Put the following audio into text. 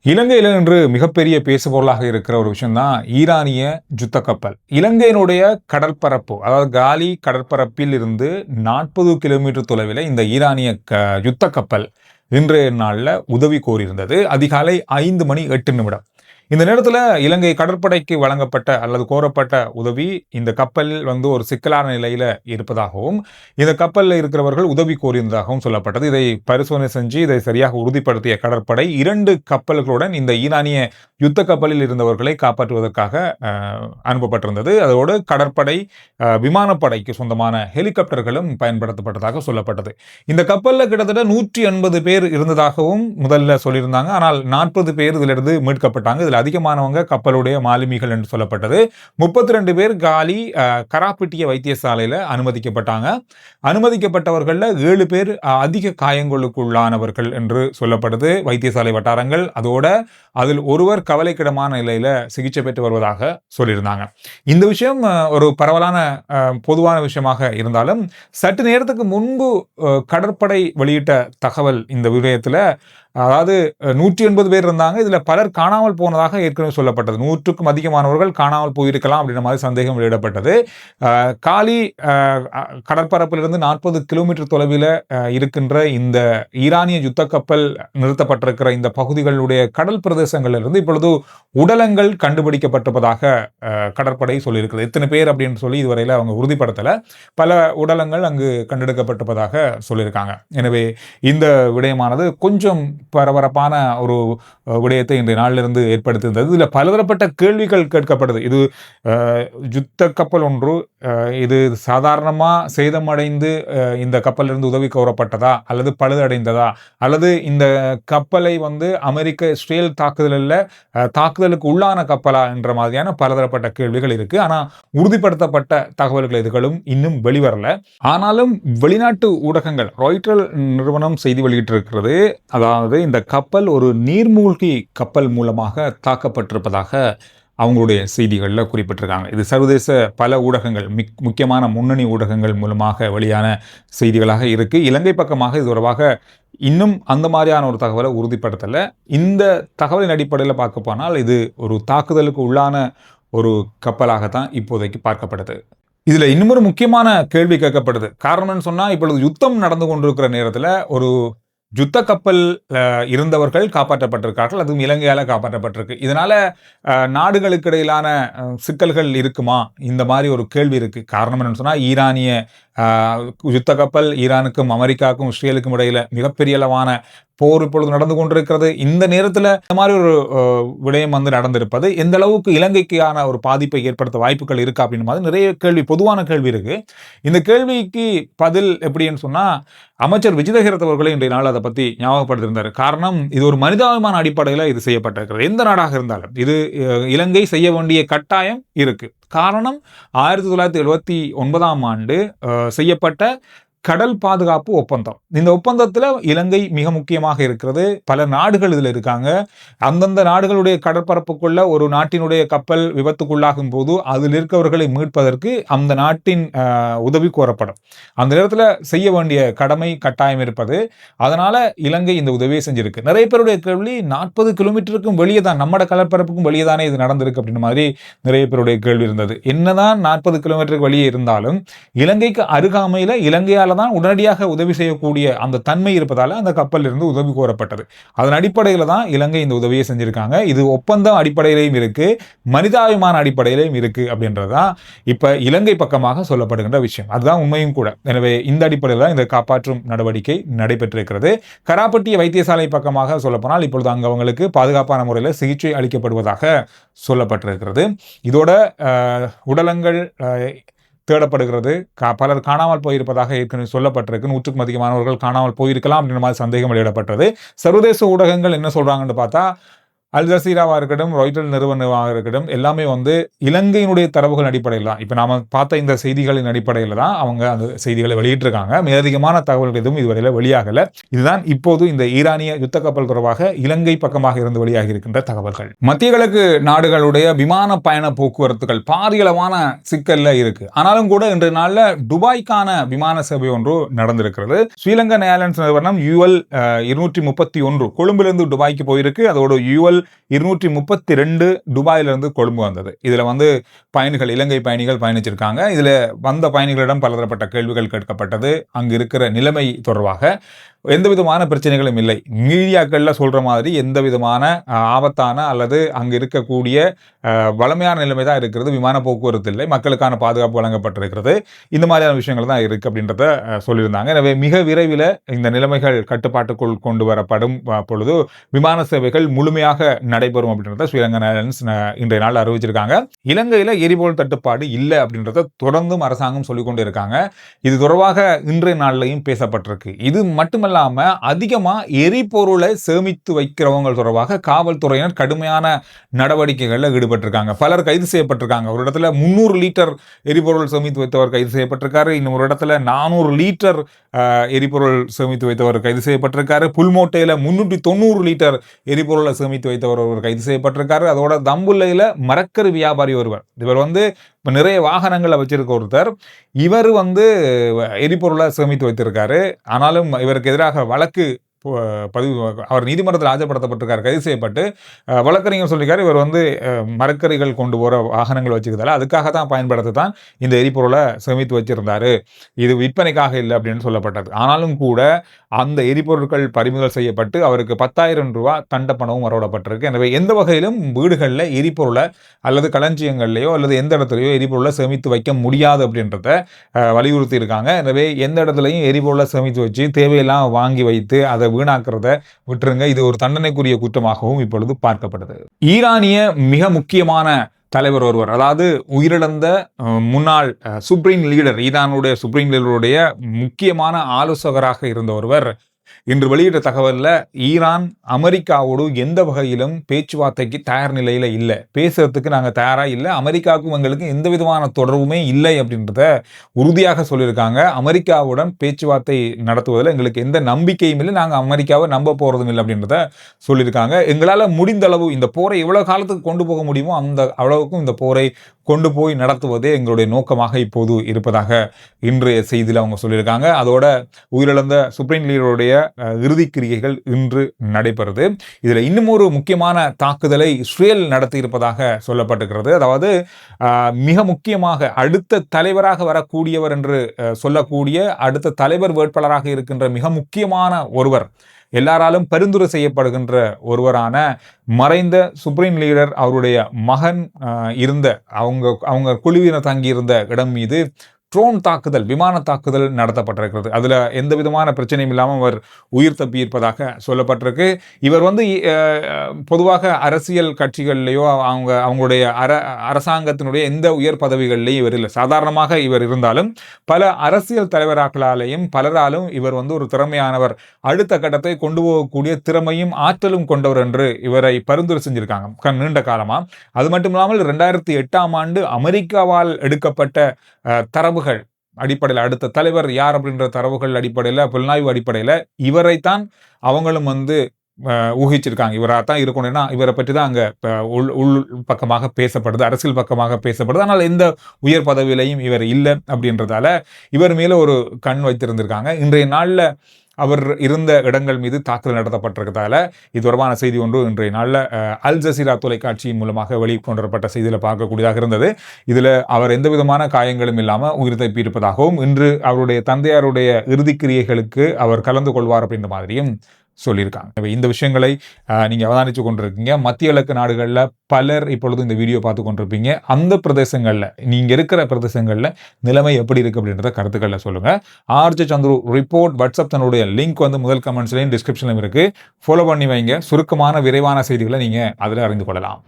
இலங்கையில் இன்று மிகப்பெரிய பேசுபொருளாக இருக்கிற ஒரு விஷயம் தான் ஈரானிய யுத்த கப்பல். இலங்கையினுடைய கடற்பரப்பு, அதாவது காலி கடற்பரப்பில் இருந்து 40 கிலோமீட்டர் தொலைவில் இந்த ஈரானிய யுத்த கப்பல் இன்றைய நாளில் உதவி கோரியிருந்தது. அதிகாலை 5:08. இந்த நேரத்தில் இலங்கை கடற்படைக்கு வழங்கப்பட்ட அல்லது கோரப்பட்ட உதவி இந்த கப்பலில் ஒரு சிக்கலான நிலையில் இருப்பதாகவும், இந்த கப்பலில் இருக்கிறவர்கள் உதவி கோரியிருந்ததாகவும் சொல்லப்பட்டது. இதை பரிசோதனை செஞ்சு இதை சரியாக உறுதிப்படுத்திய கடற்படை 2 கப்பல்களுடன் இந்த ஈரானிய யுத்த கப்பலில் இருந்தவர்களை காப்பாற்றுவதற்காக அனுப்பப்பட்டிருந்தது. அதோடு கடற்படை விமானப்படைக்கு சொந்தமான ஹெலிகாப்டர்களும் பயன்படுத்தப்பட்டதாக சொல்லப்பட்டது. இந்த கப்பலில் கிட்டத்தட்ட 180 பேர் இருந்ததாகவும் முதல்ல சொல்லியிருந்தாங்க. ஆனால் 40 பேர் இதிலிருந்து மீட்கப்பட்டாங்க. இதில் அதிகமானவங்க கப்பலுடைய மாலுமிகள் என்று சொல்லப்பட்டது. 32 பேர் காலி கராப்பிட்டிய வைத்தியசாலையில் அனுமதிக்கப்பட்டாங்க. அனுமதிக்கப்பட்டவர்களில் 7 பேர் அதிக காயங்களுக்குள்ளானவர்கள் என்று சொல்லப்படுது வைத்தியசாலை வட்டாரங்கள். அதோட அதில் ஒருவர் கவலைக்கிடமான நிலையில சிகிச்சை பெற்று வருவதாக சொல்லியிருந்தாங்க. இந்த விஷயம் ஒரு பரவலான பொதுவான விஷயமாக இருந்தாலும், சற்று நேரத்துக்கு முன்பு கடற்படை வெளியிட்ட தகவல் இந்த விடயத்தில், அதாவது 180 பேர் இருந்தாங்க. இதில் பலர் காணாமல் போனதாக ஏற்கனவே சொல்லப்பட்டது. 100க்கும் அதிகமானவர்கள் காணாமல் போயிருக்கலாம் அப்படின்ற மாதிரி சந்தேகம் வெளியிடப்பட்டது. காலி கடற்பரப்பிலிருந்து 40 கிலோமீட்டர் தொலைவில் இருக்கின்ற இந்த ஈரானிய யுத்த கப்பல் நிறுத்தப்பட்டிருக்கிற இந்த பகுதிகளுடைய கடல் பிரதேசங்களிலிருந்து இப்பொழுது உடலங்கள் கண்டுபிடிக்கப்பட்டிருப்பதாக கடற்படை சொல்லியிருக்கிறது. எத்தனை பேர் அப்படின்னு சொல்லி இதுவரையில் அவங்க உறுதிப்படுத்தலை. பல உடலங்கள் அங்கு கண்டெடுக்கப்பட்டிருப்பதாக சொல்லியிருக்காங்க. எனவே இந்த விடயமானது கொஞ்சம் பரபரப்பான ஒரு விடயத்தை இன்றைய நாளிலிருந்து ஏற்படுத்தியிருந்தது. இதில் பலதரப்பட்ட கேள்விகள் கேட்கப்படுது. இது யுத்த கப்பல் ஒன்று, இது சாதாரணமாக சேதமடைந்து இந்த கப்பலிலிருந்து உதவி கோரப்பட்டதா அல்லது பழுதடைந்ததா, அல்லது இந்த கப்பலை அமெரிக்க இஸ்ரேல் தாக்குதலுக்கு உள்ளான கப்பலா என்ற மாதிரியான பலதரப்பட்ட கேள்விகள் இருக்கு. ஆனால் உறுதிப்படுத்தப்பட்ட தகவல்கள் எதுகளும் இன்னும் வெளிவரல. ஆனாலும் வெளிநாட்டு ஊடகங்கள், ராய்ட்டர் நிறுவனம் செய்தி வெளியிட்டிருக்கிறது. அதாவது இந்த கப்பல் ஒரு நீர்மூழ்கி கப்பல் மூலமாக தாக்கப்பட்டிருப்பதாக அவங்களுடைய செய்திகளில் குறிப்பிட்டிருக்காங்க. இது சர்வதேச பல ஊடகங்கள், முக்கியமான முன்னணி ஊடகங்கள் மூலமாக வெளியான செய்திகளாக இருக்குது. இலங்கை பக்கமாக இது தொடர்பாக இன்னும் அந்த மாதிரியான ஒரு தகவலை உறுதிப்படுத்தலை. இந்த தகவலின் அடிப்படையில் பார்க்க போனால் இது ஒரு தாக்குதலுக்கு உள்ளான ஒரு கப்பலாகத்தான் இப்போதைக்கு பார்க்கப்படுது. இதில் இன்னொரு முக்கியமான கேள்வி கேட்கப்படுது. காரணம்னு சொன்னால், இப்பொழுது யுத்தம் நடந்து கொண்டிருக்கிற நேரத்தில் ஒரு யுத்த கப்பல் இருந்தவர்கள் காப்பாற்றப்பட்டிருக்கார்கள். அதுவும் இலங்கையால் காப்பாற்றப்பட்டிருக்கு. இதனால நாடுகளுக்கு இடையிலான சிக்கல்கள் இருக்குமா, இந்த மாதிரி ஒரு கேள்வி இருக்கு. காரணம் என்னன்னு சொன்னால், ஈரானிய யுத்த கப்பல் ஈரானுக்கும் அமெரிக்காவுக்கும் இஸ்ரேலுக்கும் இடையில மிகப்பெரிய அளவான போர் இப்பொழுது நடந்து கொண்டிருக்கிறது. இந்த நேரத்தில் இந்த மாதிரி ஒரு விடயம் நடந்திருப்பது எந்த அளவுக்கு இலங்கைக்கான ஒரு பாதிப்பை ஏற்படுத்த வாய்ப்புகள் இருக்கா அப்படின்னு மாதிரி நிறைய பொதுவான கேள்வி இருக்கு. இந்த கேள்விக்கு பதில் எப்படின்னு சொன்னா, அமைச்சர் விஜிதஹேரத் அவர்களே இன்றைய நாள் அதை பத்தி ஞாபகப்படுத்தியிருந்தார். காரணம், இது ஒரு மனிதாபிமான அடிப்படையில் இது செய்யப்பட்டிருக்கிறது. எந்த நாடாக இருந்தாலும் இது இலங்கை செய்ய வேண்டிய கட்டாயம் இருக்கு. காரணம், 1979 செய்யப்பட்ட கடல் பாதுகாப்பு ஒப்பந்தம். இந்த ஒப்பந்தத்தில் இலங்கை மிக முக்கியமாக இருக்கிறது. பல நாடுகள் இதில் இருக்காங்க. அந்தந்த நாடுகளுடைய கடற்பரப்புக்குள்ள ஒரு நாட்டினுடைய கப்பல் விபத்துக்குள்ளாகும் போது அதில் இருக்கவர்களை மீட்பதற்கு அந்த நாட்டின் உதவி கோரப்படும். அந்த நேரத்தில் செய்ய வேண்டிய கடமை கட்டாயம் இருப்பது. அதனால இலங்கை இந்த உதவியை செஞ்சிருக்கு. நிறைய பேருடைய கேள்வி, 40 கிலோமீட்டருக்கும் வெளியே தான், நம்ம கடற்பரப்புக்கும் வெளியே தானே இது நடந்திருக்கு அப்படின்னு மாதிரி நிறைய பேருடைய கேள்வி இருந்தது. என்னதான் 40 கிலோமீட்டருக்கு வெளியே இருந்தாலும் இலங்கைக்கு அருகாமையில் இலங்கையால் தான் உடனடியாக உதவி செய்யக்கூடிய அந்த தன்மை இருப்பதால அந்த கப்பல் இருந்து உதவி கோரப்பட்டது. அதன் அடிப்படையில் தான் இலங்கை இந்த உதவியை செஞ்சிருக்காங்க. இது ஒப்பந்தம் அடிப்படையிலையும் இருக்கு, மனிதாபிமான அடிப்படையிலையும் இருக்கு அப்படின்றதுதான் இப்ப இலங்கை பக்கமாக சொல்லப்படுகின்ற விஷயம். அதுதான் உண்மையும் கூட. எனவே இந்த அடிப்படையில் தான் இந்த காப்பாற்றும் நடவடிக்கை நடைபெற்றிருக்கிறது. கராப்பட்டிய வைத்தியசாலை பக்கமாக சொல்லப்போனால் இப்பொழுது அங்கு அவங்களுக்கு பாதுகாப்பான முறையில் சிகிச்சை அளிக்கப்படுவதாக சொல்லப்பட்டிருக்கிறது. இதோட உடலங்கள் தேடப்படுகிறது. பலர் காணாமல் போயிருப்பதாக ஏற்கனவே சொல்லப்பட்டிருக்கு. 100க்கும் அதிகமானவர்கள் காணாமல் போயிருக்கலாம் அப்படின்ற மாதிரி சந்தேகம் வெளியிடப்பட்டது. சர்வதேச ஊடகங்கள் என்ன சொல்றாங்கன்னு பார்த்தா, அல் ஜசீராவாக இருக்கட்டும், ராய்ட்டர் நிறுவனமாக இருக்கட்டும், எல்லாமே இலங்கையினுடைய தரவுகள் அடிப்படையில் தான், இப்போ நாம பார்த்த இந்த செய்திகளின் அடிப்படையில் தான் அவங்க அந்த செய்திகளை வெளியிட்டிருக்காங்க. மேலதிகமான தகவல்கள் எதுவும் இதுவரையில் வெளியாகலை. இதுதான் இப்போது இந்த ஈரானிய யுத்த கப்பல் தொடர்பாக இலங்கை பக்கமாக இருந்து வெளியாகி இருக்கின்ற தகவல்கள். மத்திய கிழக்கு நாடுகளுடைய விமான பயண போக்குவரத்துகள் பாரியளவான சிக்கல்ல இருக்கு. ஆனாலும் கூட இன்றைய நாளில் துபாய்க்கான விமான சேவை ஒன்று நடந்திருக்கிறது. ஸ்ரீலங்கன் ஏர்லைன்ஸ் நிறுவனம் UL 231 கொழும்பிலிருந்து துபாய்க்கு போயிருக்கு. அதோட UL முதல் 232 துபாயிலிருந்து கொழும்பு வந்தது. இதுல வந்து பயணிகள், இலங்கை பயணிகள் பயணிச்சிருக்காங்க. இதுல வந்த பயணிகளிடம் பலதரப்பட்ட கேள்விகள் கேட்கப்பட்டது. அங்கு இருக்கிற நிலைமை தொடர்பாக எந்த விதமான பிரச்சனைகளும் இல்லை. மீடியாக்கள்ல சொல்ற மாதிரி எந்த விதமான ஆபத்தான அல்லது அங்கு இருக்கக்கூடிய வளமையான நிலைமை தான் இருக்கிறது. விமான போக்குவரத்து இல்லை, மக்களுக்கான பாதுகாப்பு வழங்கப்பட்டிருக்கிறது. இந்த மாதிரியான விஷயங்கள் தான் இருக்கு அப்படின்றத சொல்லியிருந்தாங்க. எனவே மிக விரைவில் இந்த நிலைமைகள் கட்டுப்பாட்டுக்குள் கொண்டு வரப்படும் பொழுது விமான சேவைகள் முழுமையாக நடைபெறும் அப்படின்றத ஸ்ரீலங்கன் ஏர்லைன்ஸ் இன்றைய நாள் அறிவிச்சிருக்காங்க. இலங்கையில எரிபொருள் தட்டுப்பாடு இல்லை அப்படின்றத தொடர்ந்தும் அரசாங்கம் சொல்லிக் கொண்டு இருக்காங்க. இது தொடர்பாக இன்றைய நாள்லையும் பேசப்பட்டிருக்கு. இது மட்டுமல்லாம அதிகமா எரிபொருளை சேமித்து வைக்கிறவங்க தொடர்பாக காவல்துறையினர் கடுமையான நடவடிக்கைகள்ல ஈடுபட்டிருக்காங்க. பலர் கைது செய்யப்பட்டிருக்காங்க. ஒரு இடத்துல 300 லிட்டர் எரிபொருள் சேமித்து வைத்தவர் கைது செய்யப்பட்டிருக்காரு. இன்னொரு இடத்துல 400 லிட்டர் எரிபொருள் சேமித்து வைத்தவர் கைது செய்யப்பட்டிருக்காரு. புல்மோட்டையில 390 லிட்டர் எரிபொருளை சேமித்து வைத்தவர் ஒருவர் கைது செய்யப்பட்டிருக்காரு. அதோட தம்புல்லையில மரக்கறி வியாபாரி ஒருவர், இவர் வந்து இப்போ நிறைய வாகனங்களை வச்சிருக்க ஒருத்தர், இவர் வந்து எரிபொருளை சேமித்து வைத்திருக்காரு. ஆனாலும் இவருக்கு எதிராக வழக்கு பதிவு, அவர் நீதிமன்றத்தில் ஆஜர்படுத்தப்பட்டிருக்காரு, கைது செய்யப்பட்டு. வழக்கறிஞர் சொல்லியிருக்காரு, இவர் வந்து மரக்கறிகள் கொண்டு போகிற வாகனங்கள் வச்சுக்கிறதால அதுக்காக தான் பயன்படுத்த தான் இந்த எரிபொருளை சேமித்து வச்சிருந்தாரு, இது விற்பனைக்காக இல்லை அப்படின்னு சொல்லப்பட்டது. ஆனாலும் கூட அந்த எரிபொருட்கள் பறிமுதல் செய்யப்பட்டு அவருக்கு 10,000 ரூபாய் தண்டப்பணமும் வரவிடப்பட்டிருக்கு. எனவே எந்த வகையிலும் வீடுகளில் எரிபொருளை அல்லது களஞ்சியங்கள்லையோ அல்லது எந்த இடத்துலையோ எரிபொருளை சேமித்து வைக்க முடியாது அப்படின்றத வலியுறுத்தி இருக்காங்க. எனவே எந்த இடத்துலையும் எரிபொருளை சேமித்து வச்சு தேவையெல்லாம் வாங்கி வைத்து அதை வீணாக்கிறத விட்டுருங்க. இது ஒரு தண்டனைக்குரிய குற்றமாகவும் இப்பொழுது பார்க்கப்படுது. ஈரானிய மிக முக்கியமான தலைவர் ஒருவர், அதாவது உயிரிழந்த முன்னாள் சுப்ரீம் லீடர், ஈரானுடைய சுப்ரீம் லீடருடைய முக்கியமான ஆலோசகராக இருந்த ஒருவர் இன்று வெளியிட்ட தகவல்ல ஈரான் அமெரிக்காவோடு எந்த வகையிலும் பேச்சுவார்த்தைக்கு தயார் நிலையில இல்லை, பேசுறதுக்கு நாங்கள் தயாரா இல்லை, அமெரிக்காவுக்கும் எங்களுக்கு எந்த விதமான தொடர்புமே இல்லை அப்படின்றத உறுதியாக சொல்லியிருக்காங்க. அமெரிக்காவுடன் பேச்சுவார்த்தை நடத்துவதில் எங்களுக்கு எந்த நம்பிக்கையும் இல்லை, நாங்கள் அமெரிக்காவை நம்ப போறதும் இல்லை அப்படின்றத சொல்லியிருக்காங்க. எங்களால் முடிந்த அளவு இந்த போரை எவ்வளவு காலத்துக்கு கொண்டு போக முடியுமோ அந்த அளவுக்கும் இந்த போரை கொண்டு போய் நடத்துவதே எங்களுடைய நோக்கமாக இப்போது இருப்பதாக இன்றைய செய்தியில் அவங்க சொல்லியிருக்காங்க. அதோட உயிரிழந்த சுப்ரீம் லீடருடைய இறுதி கிரியைகள் இன்று நடைபெறுது. இதுல இன்னும் ஒரு முக்கியமான தாக்குதலை இஸ்ரேல் நடத்தி இருப்பதாக சொல்லப்பட்டிருக்கிறது. அதாவது மிக முக்கியமாக அடுத்த தலைவராக வரக்கூடியவர் என்று சொல்லக்கூடிய அடுத்த தலைவர் வேட்பாளராக இருக்கின்ற மிக முக்கியமான ஒருவர், எல்லாராலும் பரிந்துரை செய்யப்படுகின்ற ஒருவரான மறைந்த சுப்ரீம் லீடர் அவருடைய மகன் இருந்த அவங்க குழுவினர் தங்கியிருந்த இடம் மீது ட்ரோன் தாக்குதல், விமான தாக்குதல் நடத்தப்பட்டிருக்கிறது. அதுல எந்த விதமான பிரச்சனையும் இல்லாமல் அவர் உயிர் தப்பி இருப்பதாக சொல்லப்பட்டிருக்கு. இவர் வந்து பொதுவாக அரசியல் கட்சிகள்லையோ அவங்களுடைய அரசாங்கத்தினுடைய எந்த உயர் பதவிகள்லையும் இவர் இல்லை. சாதாரணமாக இவர் இருந்தாலும் பல அரசியல் தலைவர்களாலேயும் பலராலும் இவர் வந்து ஒரு திறமையானவர், அடுத்த கட்டத்தை கொண்டு போகக்கூடிய திறமையும் ஆற்றலும் கொண்டவர் என்று இவரை பரிந்துரை செஞ்சிருக்காங்க நீண்ட காலமா. அது மட்டும் இல்லாமல் 2008ஆம் ஆண்டு அமெரிக்காவால் எடுக்கப்பட்ட தரவுகள் அடிப்படையில் அடுத்த தலைவர் யார் அப்படின்ற தரவுகள் அடிப்படையில், புலனாய்வு அடிப்படையில் இவரைத்தான் அவங்களும் வந்து ஊகிச்சிருக்காங்க. இவராக தான் இருக்கணும்னா இவரை பற்றி தான் அங்கே உள் பக்கமாக பேசப்படுது, அரசியல் பக்கமாக பேசப்படுது. ஆனால் எந்த உயர் பதவியிலையும் இவர் இல்லை அப்படின்றதால இவர் மேலே ஒரு கண் வைத்திருந்திருக்காங்க. இன்றைய நாளில் அவர் இருந்த இடங்கள் மீது தாக்குதல் நடத்தப்பட்டிருக்கிறதால இது தொடர்பான செய்தி ஒன்று இன்றைய நாளில் அல் ஜசீரா தொலைக்காட்சியின் மூலமாக வெளிக்கொண்டுவரப்பட்ட செய்தியில் பார்க்கக்கூடியதாக இருந்தது. இதில் அவர் எந்த விதமான காயங்களும் இல்லாமல் உயிர் தப்பி இருப்பதாகவும் இன்று அவருடைய தந்தையாருடைய இறுதிக்கிரியைகளுக்கு அவர் கலந்து கொள்வார் அப்படின்ற மாதிரியும் சொல்லியிருக்காங்க. இந்த விஷயங்களை நீங்கள் அவதானித்து கொண்டிருக்கீங்க. மத்திய கிழக்கு நாடுகளில் பலர் இப்பொழுது இந்த வீடியோ பார்த்து கொண்டிருப்பீங்க. அந்த பிரதேசங்களில் நீங்கள் இருக்கிற பிரதேசங்களில் நிலைமை எப்படி இருக்குது அப்படின்றத கருத்துக்களில் சொல்லுங்கள். ஆர்ஜே சந்துரு ரிப்போர்ட் வாட்ஸ்அப் தன்னுடைய லிங்க் வந்து முதல் கமெண்ட்ஸ்லையும் டிஸ்கிரிப்ஷன்லையும் இருக்குது. ஃபாலோ பண்ணி வைங்க. சுருக்கமான விரைவான செய்திகளை நீங்கள் அதில் அறிந்து கொள்ளலாம்.